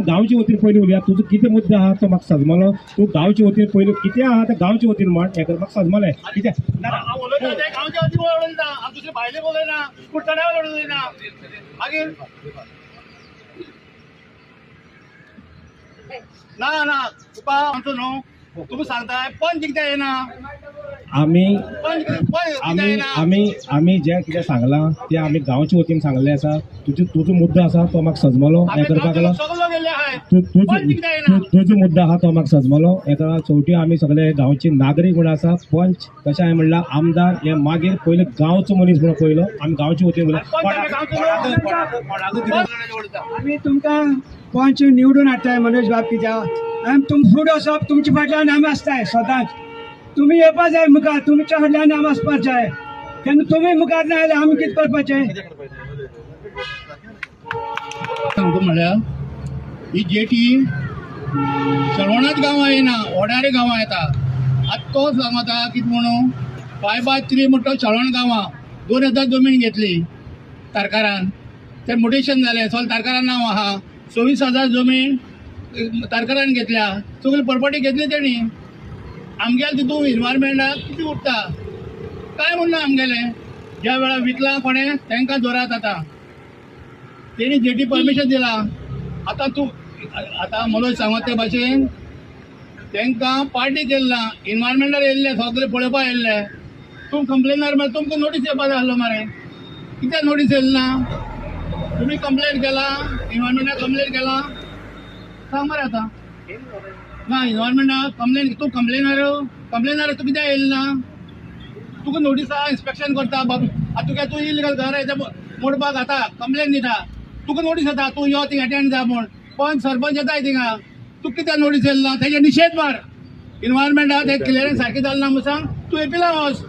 गांवचे वतीन पयलीं उलया तुजो कितें मुद्दो आहा तो म्हाका सजमलो तूं गांवचे वतीन पयलीं कितें आहा तें गांवचे वतीन म्हण हें कर म्हाका सजमलें कितें गांवच्या वतीन उलयता आमी दुसरे भायले उलयना कुट्टाड्यावर उलयना मागीर ना ना तुका आमचो न्हू तुम्ही सांगताय पंच कित्याक येना आमी पंच कित्याक आमी येना आमी आमी जें कितें सांगलां तें आमी गांवचे वतीन सांगलें आसा तुजो मुद्दो आसा तो म्हाका सजमलो हें करपाक लागून सगळो गेले आहाय पंच कित्याक येना तुजो मुद्दो आहा तो म्हाका सजमलो हेका शेवटी आमी सगळे गांवचे नागरीक म्हणून आसा पंच तशें हांवें म्हणलां आमदार हे मागीर पयलो गांवचो मनीस म्हणून पयलो आमी गांवचे वतीन आम्ही तुमकां पंच निवडून हाडटाय मनोज बापकीच्या आनी फुडें वचप तुमच्या फाटल्यान आमी आसताय सदांच तुमी येवपा जाय मुखार तुमच्या फाटल्यान आमी वचपाक जाय तेन्ना तुमी मुखार ना जाल्यार आमी कितें करपाचें सांगतो म्हळ्यार ही जेटी चलवणाच गांवां येना ओडारे गांवां येता आतां तो सांगता कितें म्हणून 5/3 म्हणटा चलवण गांवां 2000 जमीन घेतली तारकारान तें मोटेशन जालें सगळें तारकारान नांव आहा 24,000 जमीन तारकारान घेतल्या सगळी प्रॉपर्टी घेतली तेणी आमगेले तितून इन्वायरमेंटाक कितें उरता काय म्हणना आमगेले ज्या वेळार विकला कोणें तांकां जोरात आतां तेणी जेटी परमिशन दिला आतां मनोज सांगता ते भाशेन तांकां पार्टी केला इन्वायरमेंटार येयल्ले सगळे पळोवपाक येयल्ले तूं कंप्लेनर मरे तुमकां नोटीस येवपा जाय आसलो मरे कित्याक नोटीस येयली ना तुम्ही कंप्लेन केला इन्व्हायरमेंटाक कंप्लेन केला सांग मरे आतां ना इन्व्हायरमेंटाक कंप्लेन तूं कंप्लेनर तूं कित्याक येयली ना तुका नोटीसा इन्स्पेक्शन करता बाबा आतां तुका तूं इलिगल घर येता मोडपाक जाता कंप्लेन दिता तुका नोटीस येता तूं यो थिंगा अटेंड जा म्हूण पण सरपंच येताय थिंगा तुका कित्याक नोटीस येयली ना तेजे निशेध मार इन्व्हायरमेंटाक ते क्लियरन्स सारकें जालें ना म्हूण सांग तूं एपिला वच